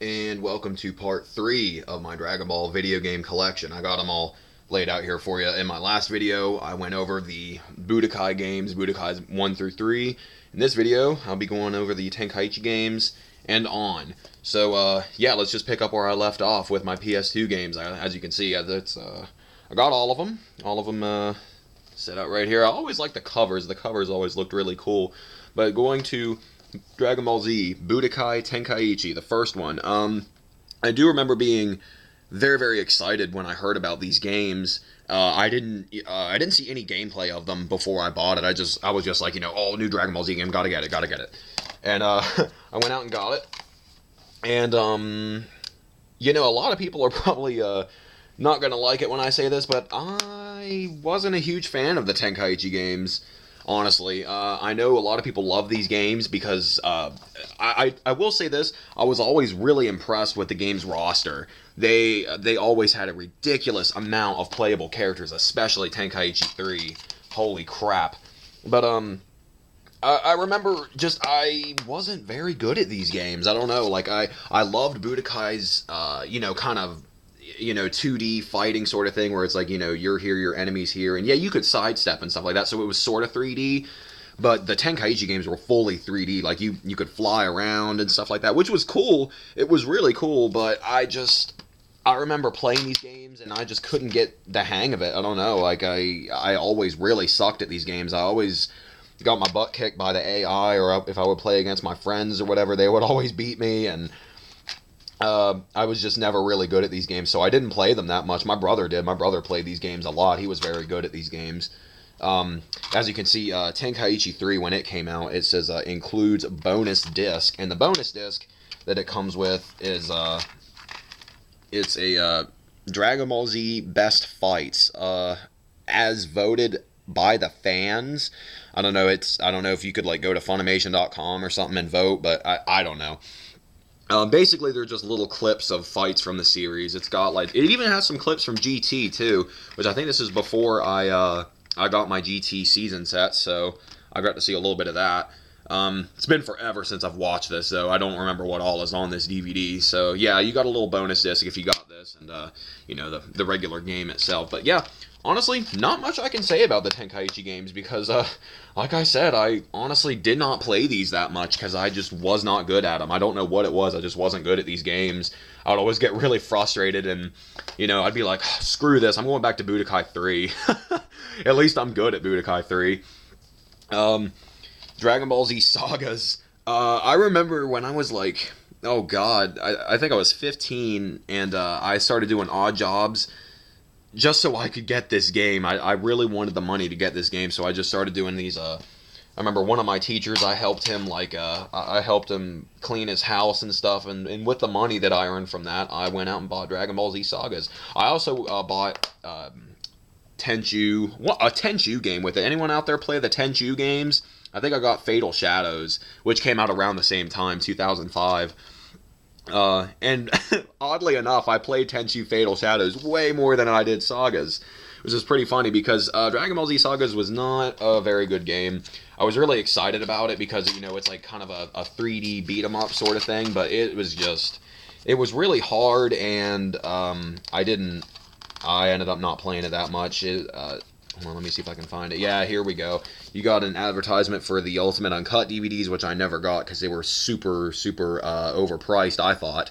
and welcome to part 3 of my Dragon Ball video game collection. I got them all laid out here for you. In my last video, I went over the Budokai games, Budokais 1 through 3. In this video, I'll be going over the Tenkaichi games and on. So, yeah, let's just pick up where I left off with my PS2 games. As you can see, I got all of them. All of them set out right here. I always like the covers. The covers always looked really cool. But going to Dragon Ball Z, Budokai Tenkaichi, the first one. I do remember being very, very excited when I heard about these games. I didn't see any gameplay of them before I bought it. I was just like, oh, new Dragon Ball Z game, gotta get it. And I went out and got it. And a lot of people are probably not gonna like it when I say this, but I wasn't a huge fan of the Tenkaichi games. Honestly, I know a lot of people love these games because I will say this: I was always really impressed with the game's roster. They always had a ridiculous amount of playable characters, especially Tenkaichi 3. Holy crap! But I remember I wasn't very good at these games. I don't know. Like I loved Budokai's kind of 2D fighting sort of thing where it's like, you're here, your enemy's here, and yeah, you could sidestep and stuff like that, so it was sort of 3D, but the Tenkaichi games were fully 3D, like you could fly around and stuff like that, which was cool. It was really cool, but I remember playing these games and I just couldn't get the hang of it. I don't know, like I always really sucked at these games. I always got my butt kicked by the AI, or if I would play against my friends or whatever, they would always beat me, and I was just never really good at these games, so I didn't play them that much. My brother did. My brother played these games a lot. He was very good at these games. As you can see, Tenkaichi 3, when it came out, it says includes bonus disc, and the bonus disc that it comes with is it's a Dragon Ball Z Best Fights, as voted by the fans. I don't know if you could go to Funimation.com or something and vote, but I don't know. Basically, they're just little clips of fights from the series. It even has some clips from GT too, which I think this is before I got my GT season set, so I got to see a little bit of that. It's been forever since I've watched this, though. I don't remember what all is on this DVD. So yeah, you got a little bonus disc if you got this, and the regular game itself. But yeah, honestly, not much I can say about the Tenkaichi games because, like I said, I honestly did not play these that much because I just was not good at them. I don't know what it was. I just wasn't good at these games. I would always get really frustrated, and I'd be like, screw this. I'm going back to Budokai 3. At least I'm good at Budokai 3. Dragon Ball Z Sagas. I remember when I was like, oh god, I think I was 15, and I started doing odd jobs just so I could get this game. I really wanted the money to get this game, so I just started doing these. I remember one of my teachers, I helped him I helped him clean his house and stuff, and with the money that I earned from that, I went out and bought Dragon Ball Z Sagas. I also bought Tenchu, a Tenchu game with it. Anyone out there play the Tenchu games? I think I got Fatal Shadows, which came out around the same time, 2005. And oddly enough, I played Tenchu Fatal Shadows way more than I did Sagas, which is pretty funny because Dragon Ball Z Sagas was not a very good game. I was really excited about it because, it's like kind of a 3D beat-em-up sort of thing, but it was really hard, and I ended up not playing it that much. Hold on, let me see if I can find it. Yeah, here we go. You got an advertisement for the Ultimate Uncut DVDs, which I never got because they were super, super overpriced, I thought.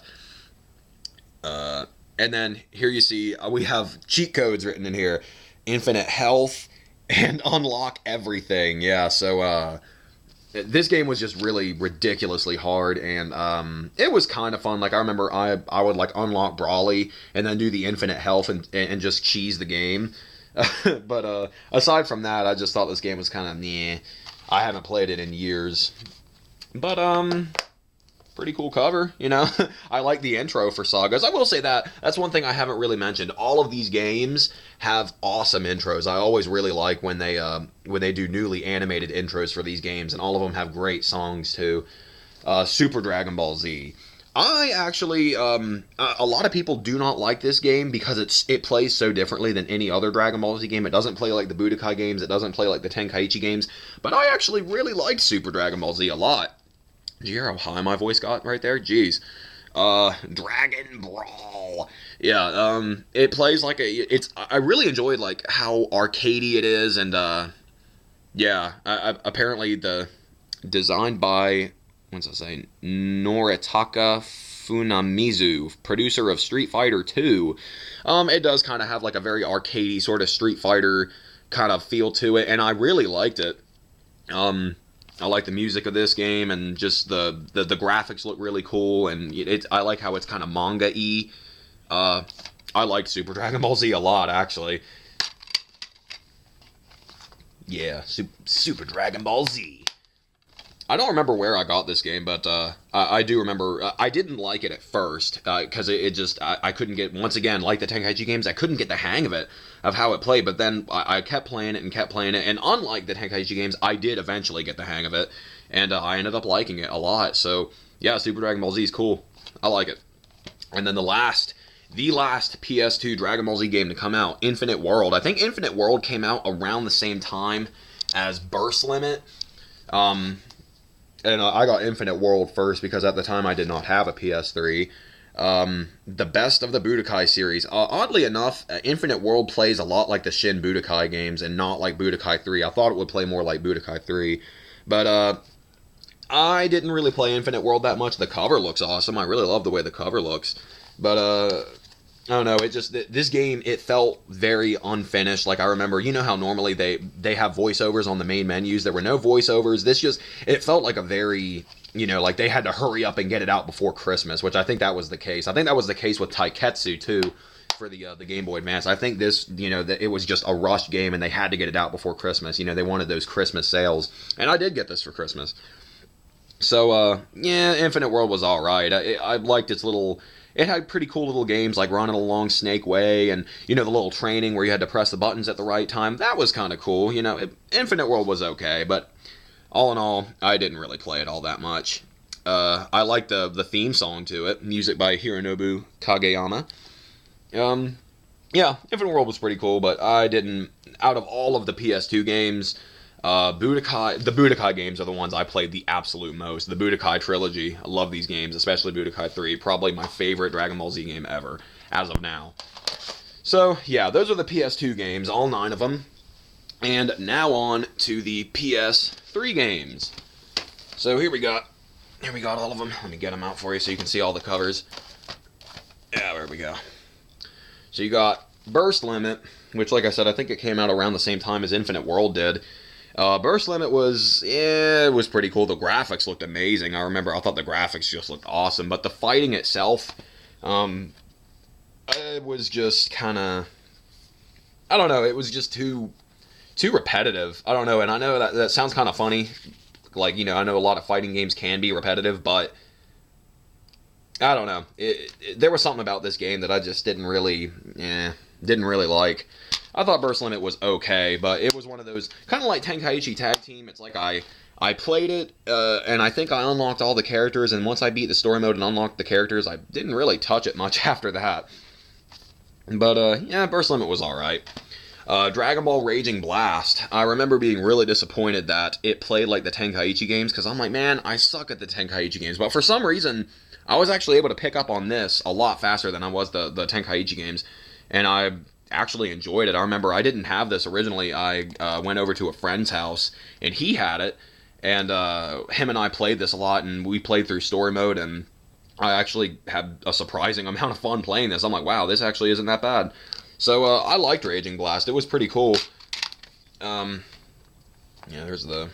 And then here you see we have cheat codes written in here. Infinite health and unlock everything. Yeah, so this game was just really ridiculously hard, and it was kind of fun. Like, I remember I would unlock Brawly and then do the infinite health and just cheese the game. But aside from that, I just thought this game was kind of meh. I haven't played it in years. But pretty cool cover, I like the intro for Sagas. I will say that's one thing I haven't really mentioned. All of these games have awesome intros. I always really like when they do newly animated intros for these games, and all of them have great songs too. Super Dragon Ball Z. I actually, a lot of people do not like this game because it plays so differently than any other Dragon Ball Z game. It doesn't play like the Budokai games. It doesn't play like the Tenkaichi games. But I actually really liked Super Dragon Ball Z a lot. Did you hear how high my voice got right there? Jeez. Dragon Brawl. Yeah, it plays like I really enjoyed like how arcadey it is, and yeah, apparently designed by, what's it say, Noritaka Funamizu, producer of Street Fighter 2. It does kind of have like a very arcadey sort of Street Fighter kind of feel to it, and I really liked it. I like the music of this game, and just the graphics look really cool, and I like how it's kind of manga-y. I liked Super Dragon Ball Z a lot, actually. Yeah, Super Dragon Ball Z. I don't remember where I got this game, but I do remember I didn't like it at first because it just I couldn't get, once again, like the Tenkaichi games, I couldn't get the hang of it, of how it played. But then I kept playing it and kept playing it, and unlike the Tenkaichi games, I did eventually get the hang of it, and I ended up liking it a lot. So yeah, Super Dragon Ball Z is cool. I like it. And then the last PS2 Dragon Ball Z game to come out, Infinite World. I think Infinite World came out around the same time as Burst Limit. And I got Infinite World first because at the time I did not have a PS3. The best of the Budokai series. Oddly enough, Infinite World plays a lot like the Shin Budokai games and not like Budokai 3. I thought it would play more like Budokai 3. But I didn't really play Infinite World that much. The cover looks awesome. I really love the way the cover looks. But I don't know, it just, this game, it felt very unfinished. Like, I remember, you know how normally they have voiceovers on the main menus? There were no voiceovers. This just, it felt like a very, like they had to hurry up and get it out before Christmas, which I think that was the case. I think that was the case with Taiketsu, too, for the Game Boy Advance. I think this, that it was just a rushed game, and they had to get it out before Christmas. They wanted those Christmas sales. And I did get this for Christmas. So, yeah, Infinite World was alright. I liked its little... It had pretty cool little games like running along Snake Way and, the little training where you had to press the buttons at the right time. That was kind of cool. Infinite World was okay, but all in all, I didn't really play it all that much. I liked the theme song to it, music by Hironobu Kageyama. Yeah, Infinite World was pretty cool, but I didn't, out of all of the PS2 games... the Budokai games are the ones I played the absolute most. The Budokai trilogy, I love these games, especially Budokai 3. Probably my favorite Dragon Ball Z game ever, as of now. So, yeah, those are the PS2 games, all 9 of them. And now on to the PS3 games. So here we got all of them. Let me get them out for you so you can see all the covers. Yeah, there we go. So you got Burst Limit, which, like I said, I think it came out around the same time as Infinite World did. Burst Limit was pretty cool. The graphics looked amazing. I thought the graphics just looked awesome, but the fighting itself, it was just kind of, I don't know, it was just too repetitive. I don't know, and I know that sounds kind of funny. Like, I know a lot of fighting games can be repetitive, but I don't know. There was something about this game that I just didn't really like. I thought Burst Limit was okay, but it was one of those, kind of like Tenkaichi Tag Team. It's like I played it, and I think I unlocked all the characters, and once I beat the story mode and unlocked the characters, I didn't really touch it much after that. But, yeah, Burst Limit was alright. Dragon Ball Raging Blast. I remember being really disappointed that it played like the Tenkaichi games, because I'm like, man, I suck at the Tenkaichi games. But for some reason, I was actually able to pick up on this a lot faster than I was the Tenkaichi games, and I actually enjoyed it. I remember I didn't have this originally. I went over to a friend's house, and he had it, and him and I played this a lot, and we played through story mode, and I actually had a surprising amount of fun playing this. I'm like, wow, this actually isn't that bad. So I liked Raging Blast. It was pretty cool. Yeah, there's the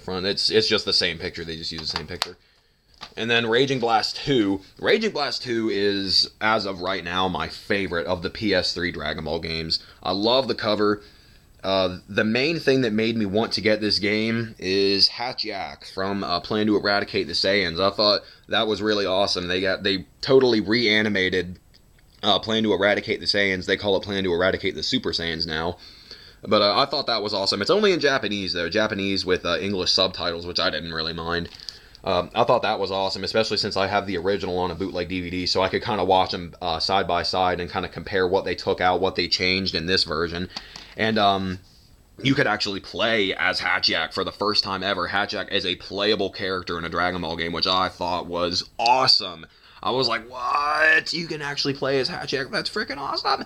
front. It's just the same picture. They just use the same picture. And then Raging Blast 2. Raging Blast 2 is, as of right now, my favorite of the PS3 Dragon Ball games. I love the cover. The main thing that made me want to get this game is Hatchiak from Plan to Eradicate the Saiyans. I thought that was really awesome. They totally reanimated Plan to Eradicate the Saiyans. They call it Plan to Eradicate the Super Saiyans now. But I thought that was awesome. It's only in Japanese, though. Japanese with English subtitles, which I didn't really mind. I thought that was awesome, especially since I have the original on a bootleg DVD, so I could kind of watch them side by side and kind of compare what they took out, what they changed in this version. And you could actually play as Hatchiak for the first time ever. Hatchiak is a playable character in a Dragon Ball game, which I thought was awesome. I was like, what? You can actually play as Hatchiak? That's freaking awesome.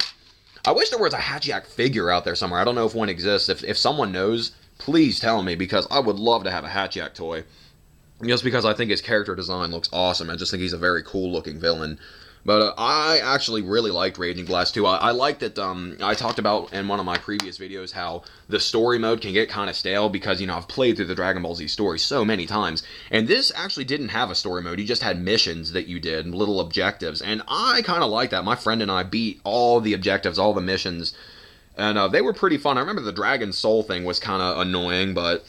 I wish there was a Hatchiak figure out there somewhere. I don't know if one exists. If someone knows, please tell me, because I would love to have a Hatchiak toy. Just because I think his character design looks awesome. I just think he's a very cool looking villain. But I actually really liked Raging Blast 2. I liked that, I talked about in one of my previous videos how the story mode can get kind of stale because, you know, I've played through the Dragon Ball Z story so many times. And this actually didn't have a story mode. You just had missions that you did, little objectives. And I kind of like that. My friend and I beat all the objectives, all the missions. And they were pretty fun. I remember the Dragon Soul thing was kind of annoying, but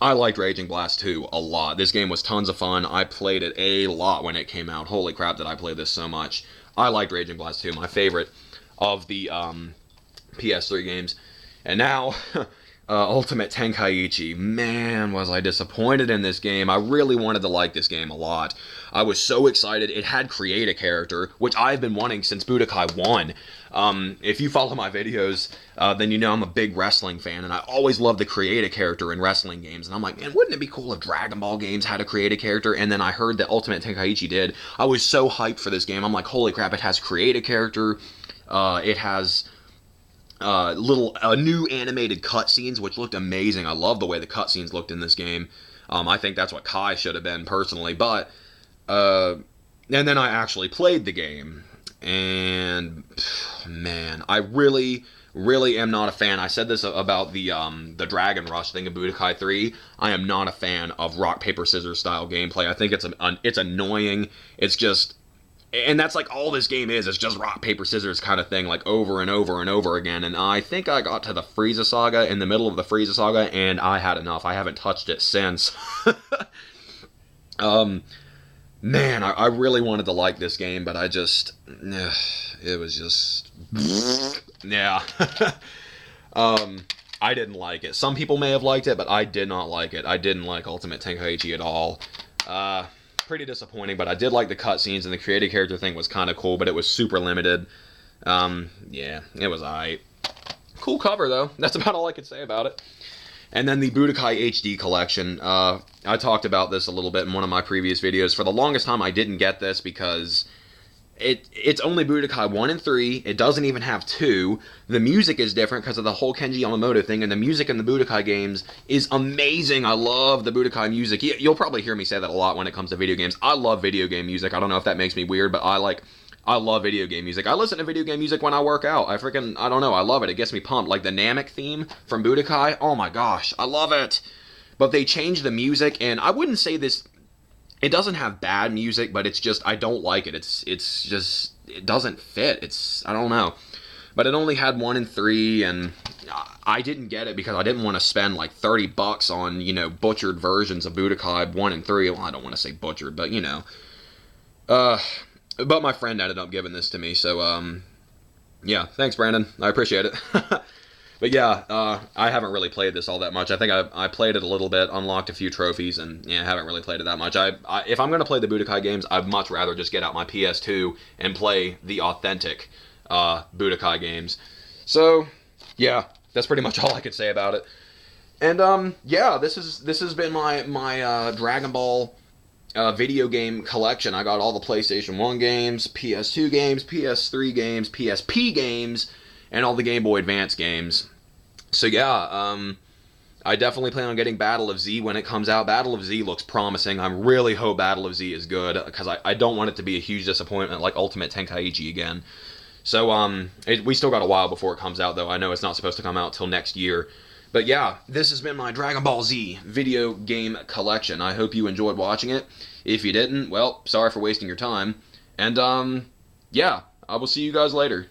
I liked Raging Blast 2 a lot. This game was tons of fun. I played it a lot when it came out. Holy crap, did I play this so much. I liked Raging Blast 2, my favorite of the PS3 games. And now, Ultimate Tenkaichi. Man, was I disappointed in this game. I really wanted to like this game a lot. I was so excited. It had Create a Character, which I've been wanting since Budokai 1. If you follow my videos, then you know I'm a big wrestling fan, and I always love to create a character in wrestling games. And I'm like, man, wouldn't it be cool if Dragon Ball games had to create a character? And then I heard that Ultimate Tenkaichi did. I was so hyped for this game. I'm like, holy crap, it has create a character. It has new animated cutscenes, which looked amazing. I love the way the cutscenes looked in this game. I think that's what Kai should have been personally. But and then I actually played the game, and man, I really am not a fan. I said this about the Dragon Rush thing in Budokai 3. I am not a fan of rock paper scissors style gameplay. I think it's annoying. It's just, and that's like all this game is. It's just rock paper scissors kind of thing, like over and over and over again. And I think I got to the Frieza Saga, in the middle of the Frieza Saga, and I had enough. I haven't touched it since. Man, I really wanted to like this game, but it was just, yeah. I didn't like it. Some people may have liked it, but I did not like it. I didn't like Ultimate Tenkaichi at all. Pretty disappointing, but I did like the cutscenes, and the creative character thing was kind of cool, but it was super limited. Yeah, it was alright. Cool cover, though. That's about all I could say about it. And then the Budokai HD collection. I talked about this a little bit in one of my previous videos. For the longest time, I didn't get this because it's only Budokai 1 and 3. It doesn't even have 2. The music is different because of the whole Kenji Yamamoto thing, and the music in the Budokai games is amazing. I love the Budokai music. You'll probably hear me say that a lot when it comes to video games. I love video game music. I don't know if that makes me weird, but I love video game music. I listen to video game music when I work out. I don't know, I love it. It gets me pumped. Like the Namek theme from Budokai, oh my gosh, I love it. But they changed the music, and I wouldn't say this, it doesn't have bad music, but it's just, I don't like it. It's just, it doesn't fit. I don't know. But it only had 1 and 3, and I didn't get it because I didn't want to spend like $30 on, you know, butchered versions of Budokai 1 and 3. Well, I don't want to say butchered, but you know. But my friend ended up giving this to me, so, yeah, thanks, Brandon. I appreciate it. But yeah, I haven't really played this all that much. I think I played it a little bit, unlocked a few trophies, and yeah, haven't really played it that much. If I'm going to play the Budokai games, I'd much rather just get out my PS2 and play the authentic Budokai games. So, yeah, that's pretty much all I could say about it. And, yeah, this has been my Dragon Ball video game collection. I got all the PlayStation 1 games, PS2 games, PS3 games, PSP games, and all the Game Boy Advance games. So yeah, I definitely plan on getting Battle of Z when it comes out. Battle of Z looks promising. I really hope Battle of Z is good, because I don't want it to be a huge disappointment like Ultimate Tenkaichi again. So we still got a while before it comes out, though. I know it's not supposed to come out till next year. But yeah, this has been my Dragon Ball Z video game collection. I hope you enjoyed watching it. If you didn't, well, sorry for wasting your time. And yeah, I will see you guys later.